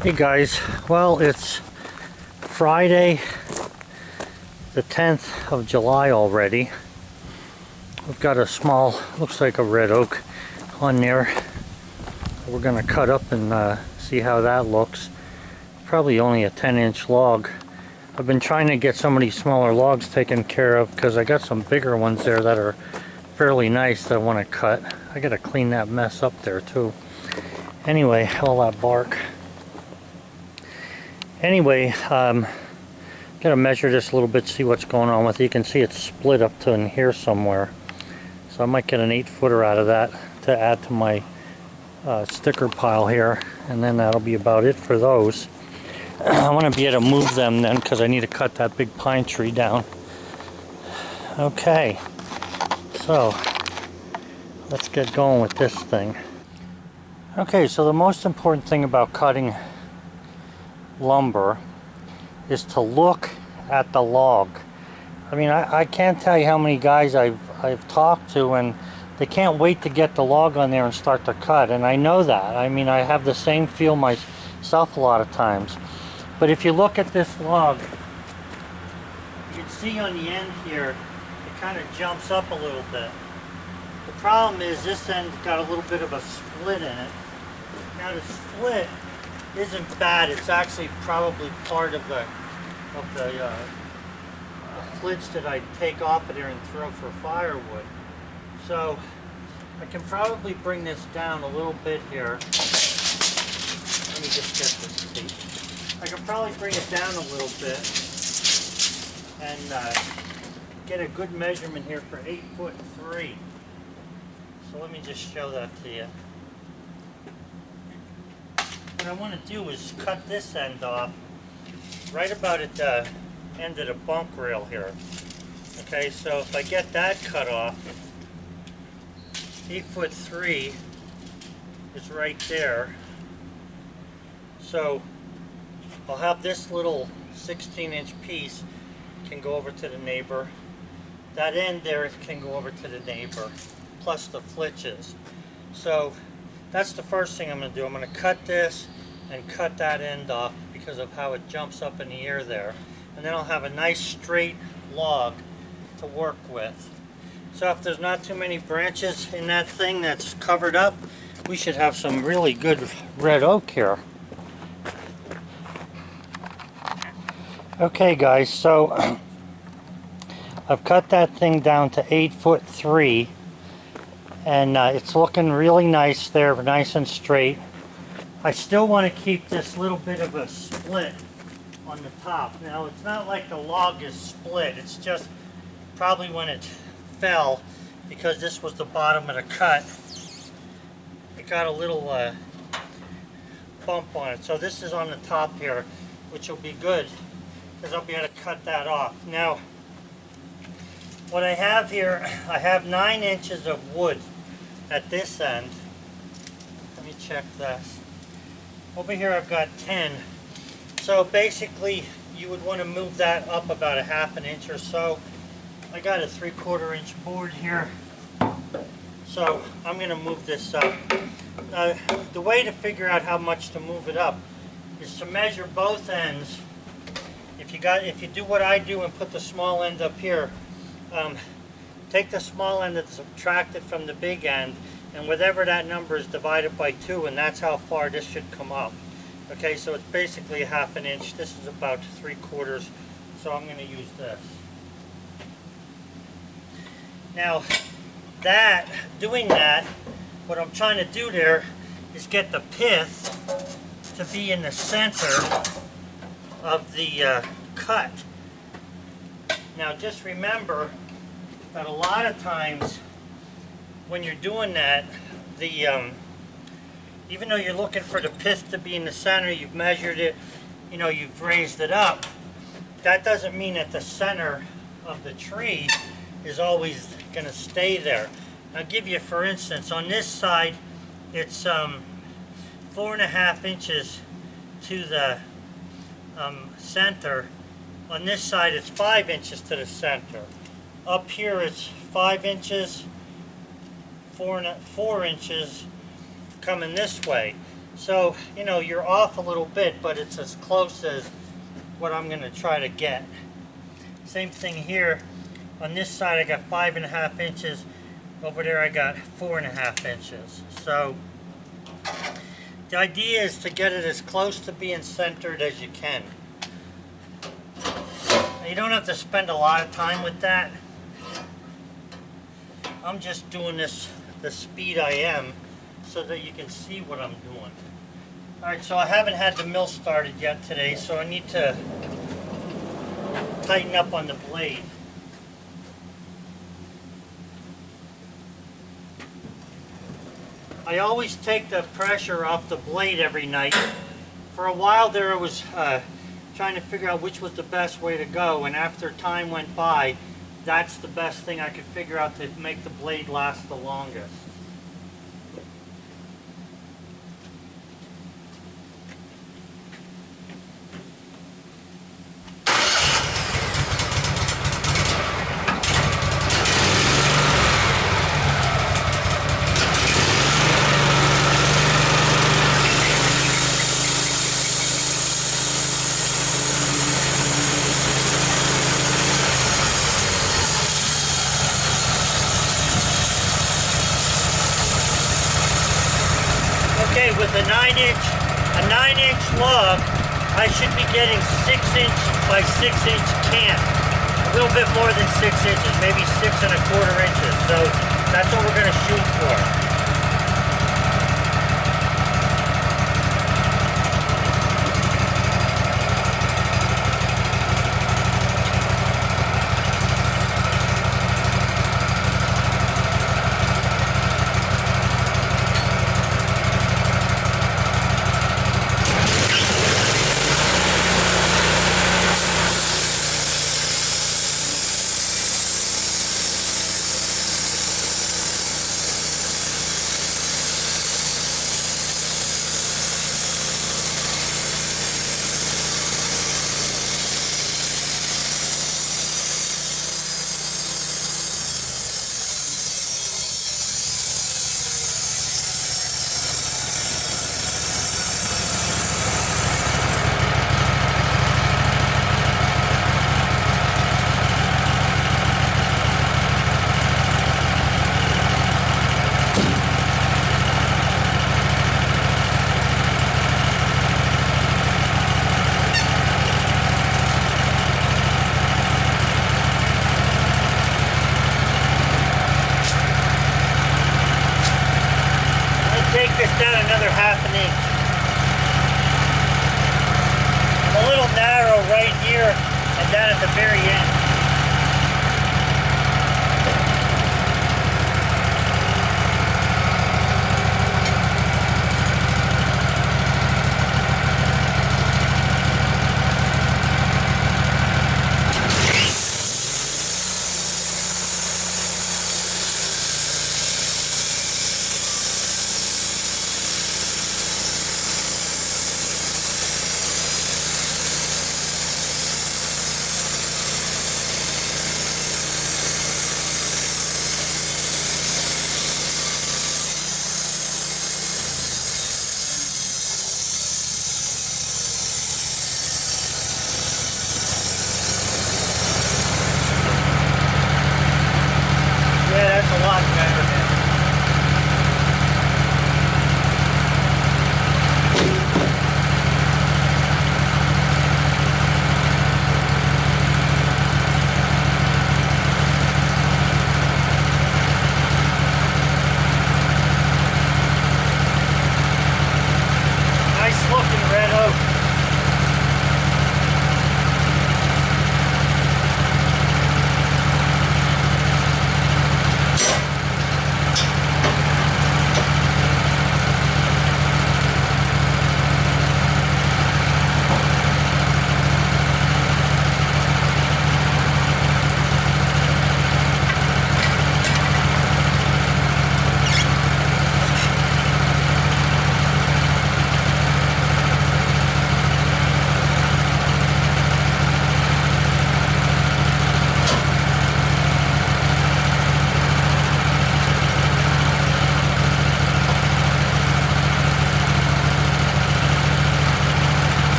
Hey guys, well, it's Friday the 10th of July already. We've got a small, looks like a red oak on there. We're gonna cut up and see how that looks. Probably only a 10-inch log. I've been trying to get some of these smaller logs taken care of because I got some bigger ones there that are fairly nice that I want to cut. I gotta clean that mess up there too. Anyway, all that bark. Anyway, gotta measure this a little bit, see what's going on with it. You can see it's split up to in here somewhere. So I might get an 8-footer out of that to add to my sticker pile here, and then that'll be about it for those. I want to be able to move them then because I need to cut that big pine tree down. Okay, so let's get going with this thing. Okay, so the most important thing about cutting lumber is to look at the log. I mean, I can't tell you how many guys I've talked to, and they can't wait to get the log on there and start to cut, and I know that. I mean, I have the same feel myself a lot of times. But if you look at this log, you can see on the end here, it kind of jumps up a little bit. The problem is this end's got a little bit of a split in it. Now the split isn't bad. It's actually probably part of the flitch that I take off of there and throw for firewood. So I can probably bring this down a little bit here. Let me just get this seat. I can probably bring it down a little bit and get a good measurement here for 8'3". So let me just show that to you. What I want to do is cut this end off right about at the end of the bunk rail here. Okay, so if I get that cut off, 8'3" is right there. So I'll have this little 16-inch piece can go over to the neighbor. That end there can go over to the neighbor, plus the flitches. So that's the first thing I'm going to do. I'm going to cut this and cut that end off because of how it jumps up in the air there. And then I'll have a nice straight log to work with. So if there's not too many branches in that thing that's covered up, we should have some really good red oak here. Okay guys, so I've cut that thing down to 8'3", and it's looking really nice there, nice and straight. I still want to keep this little bit of a split on the top. Now it's not like the log is split, it's just probably when it fell, because this was the bottom of the cut, it got a little bump on it. So this is on the top here, which will be good because I'll be able to cut that off. Now what I have here, I have 9 inches of wood at this end. Let me check this. Over here I've got 10. So basically you would want to move that up about a ½ inch or so. I got a 3/4 inch board here. So I'm going to move this up. The way to figure out how much to move it up is to measure both ends. If you do what I do and put the small end up here, take the small end and subtract it from the big end, and whatever that number is divided by 2, and that's how far this should come up. Okay, so it's basically a ½ inch. This is about 3/4, so I'm going to use this. Now, doing that, what I'm trying to do there is get the pith to be in the center of the cut. Now, just remember that a lot of times when you're doing that, even though you're looking for the pith to be in the center, you've measured it, you've raised it up, that doesn't mean that the center of the tree is always going to stay there. I'll give you, for instance, on this side, it's 4.5 inches to the center. On this side, it's 5 inches to the center. Up here, it's 5 inches, 4 inches coming this way. So, you know, you're off a little bit, but it's as close as what I'm going to try to get. Same thing here. On this side I got 5.5 inches. Over there I got 4.5 inches. So the idea is to get it as close to being centered as you can. Now, you don't have to spend a lot of time with that. I'm just doing this the speed I am so that you can see what I'm doing. Alright, so I haven't had the mill started yet today, so I need to tighten up on the blade. I always take the pressure off the blade every night. For a while there I was trying to figure out which was the best way to go, and after time went by, that's the best thing I could figure out to make the blade last the longest. Okay, with a 9-inch log, I should be getting 6-inch by 6-inch can. A little bit more than 6 inches, maybe 6.25 inches. So that's what we're going to shoot for. Take this down another 1/2 inch. I'm a little narrow right here and down at the very end.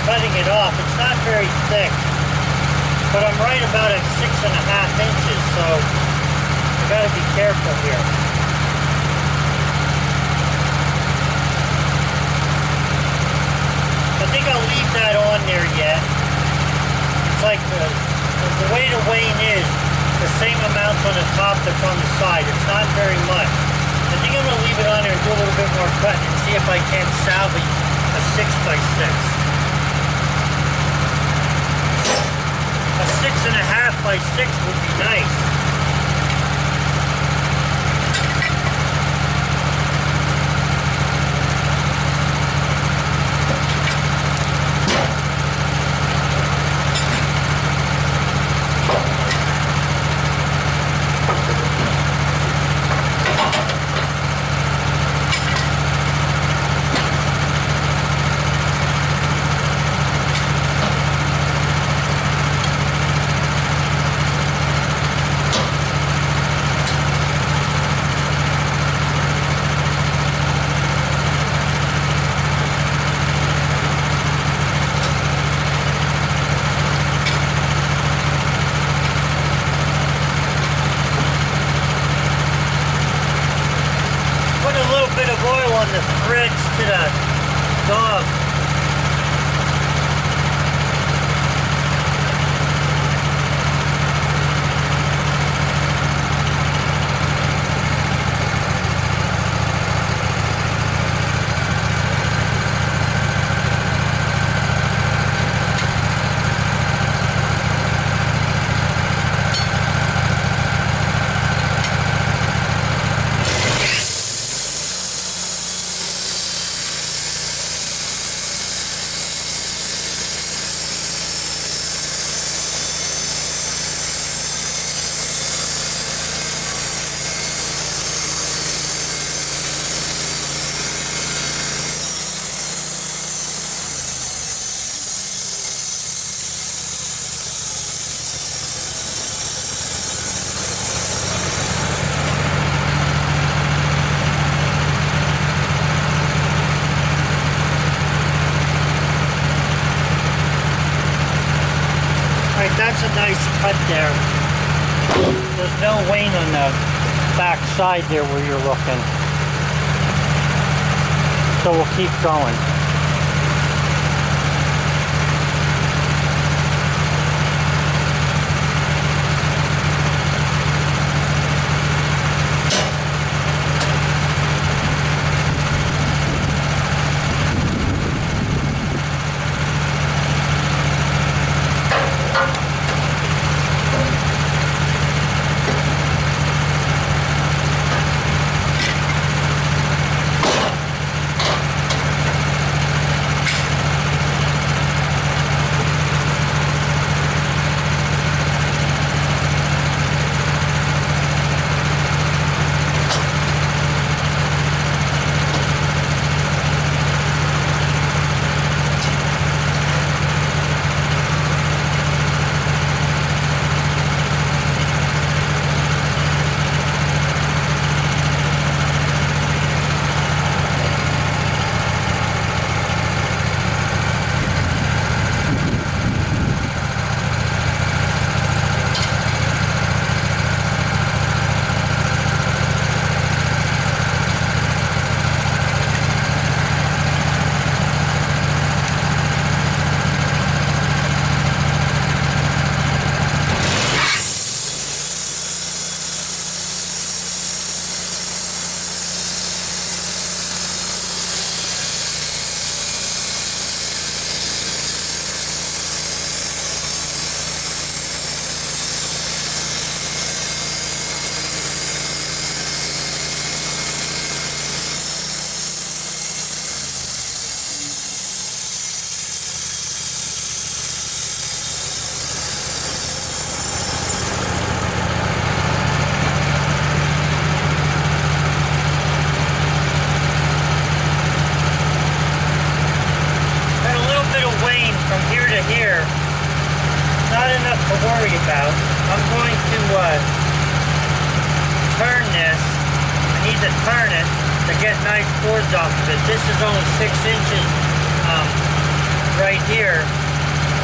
cutting it off. It's not very thick, but I'm right about at 6.5 inches, so I gotta be careful here. I think I'll leave that on there yet. It's like the way the wane is, the same amount on the top that's on the side. It's not very much. I think I'm going to leave it on there and do a little bit more cutting and see if I can salvage a 6x6. A 6.5x6 would be nice. The threads to the dog. That's a nice cut there. There's no wane on the back side there where you're looking. So we'll keep going. worry about. I'm going to turn this. I need to turn it to get nice boards off of it. This is only 6 inches right here,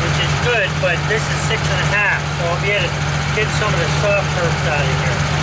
which is good, but this is 6.5, so I'll be able to get some of the soft earth out of here.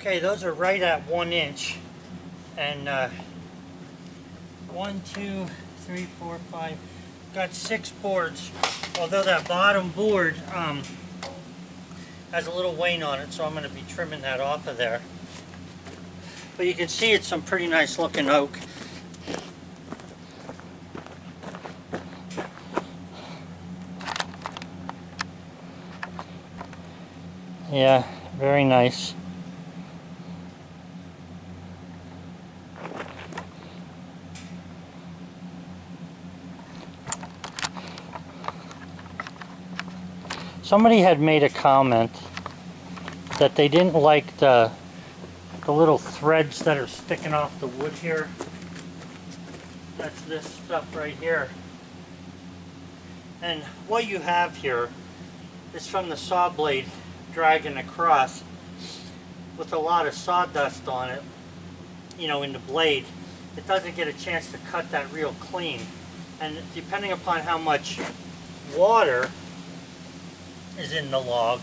Okay, those are right at 1 inch. And 1, 2, 3, 4, 5. Got 6 boards. Although that bottom board has a little wane on it, so I'm going to be trimming that off of there. But you can see it's some pretty nice looking oak. Yeah, very nice. Somebody had made a comment that they didn't like the little threads that are sticking off the wood here. That's this stuff right here. And what you have here is from the saw blade dragging across with a lot of sawdust on it, you know, in the blade. It doesn't get a chance to cut that real clean. And depending upon how much water is in the log,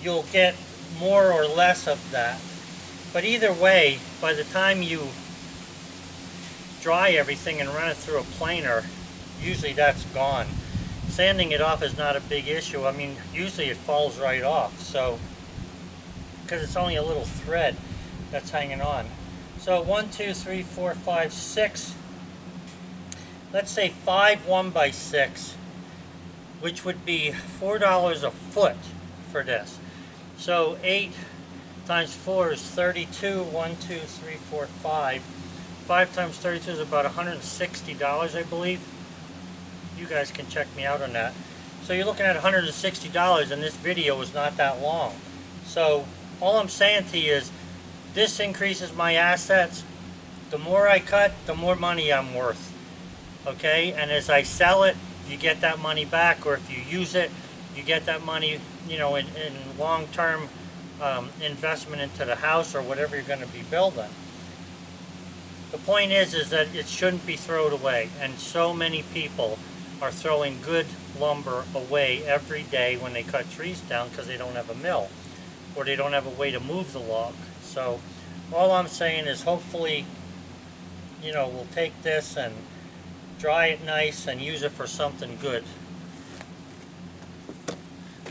you'll get more or less of that. But either way, by the time you dry everything and run it through a planer, usually that's gone. Sanding it off is not a big issue. I mean, usually it falls right off, so, because it's only a little thread that's hanging on. So 1, 2, 3, 4, 5, 6, let's say 5 1x6, which would be $4 a foot for this. So 8 times 4 is 32. 1, 2, 3, 4, 5. 5 times 32 is about $160, I believe. You guys can check me out on that. So you're looking at $160, and this video is not that long. So all I'm saying to you is, this increases my assets. The more I cut, the more money I'm worth. Okay, and as I sell it, you get that money back, or if you use it, you get that money, you know, in long-term investment into the house or whatever you're going to be building. The point is that it shouldn't be thrown away, and so many people are throwing good lumber away every day when they cut trees down because they don't have a mill or they don't have a way to move the log. So all I'm saying is, hopefully, you know, we'll take this and dry it nice and use it for something good.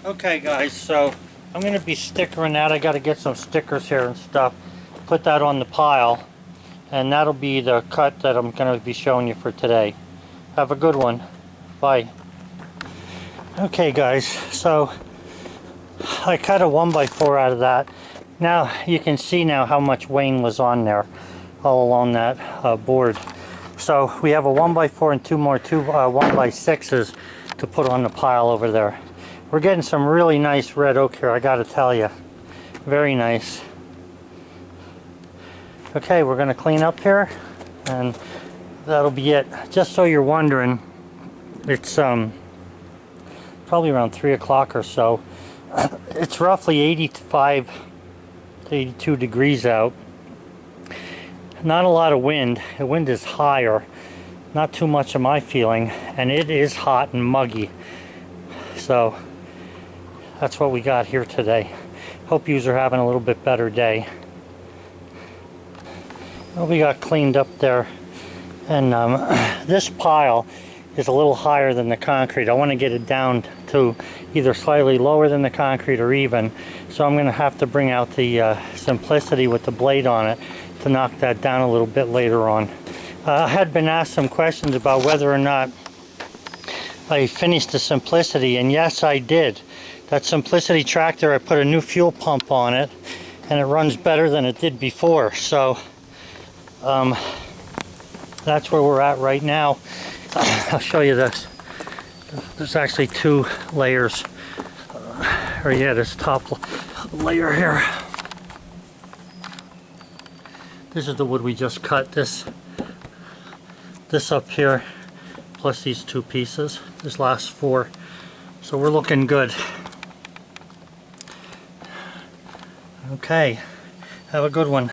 Okay guys, so I'm going to be stickering that. I got to get some stickers here and stuff, put that on the pile, and that'll be the cut that I'm going to be showing you for today. Have a good one. Bye. Okay guys, so I cut a 1x4 out of that. Now you can see now how much wane was on there all along that board. So we have a 1x4 and two 1x6s to put on the pile over there. We're getting some really nice red oak here, I gotta tell you. Very nice. Okay, we're gonna clean up here, and that'll be it. Just so you're wondering, it's probably around 3 o'clock or so. It's roughly 85 to 82 degrees out. Not a lot of wind. The wind is higher. Not too much of my feeling, and it is hot and muggy. So that's what we got here today. Hope yous are having a little bit better day. Well, we got cleaned up there, and this pile is a little higher than the concrete. I want to get it down to either slightly lower than the concrete or even. So I'm going to have to bring out the Simplicity with the blade on it to knock that down a little bit later on. I had been asked some questions about whether or not I finished the Simplicity, and yes, I did. That Simplicity tractor, I put a new fuel pump on it, and it runs better than it did before. So that's where we're at right now. I'll show you this. There's actually 2 layers. Or yeah, this top layer here. This is the wood we just cut. This up here, plus these 2 pieces. This last 4. So we're looking good. Okay, have a good one.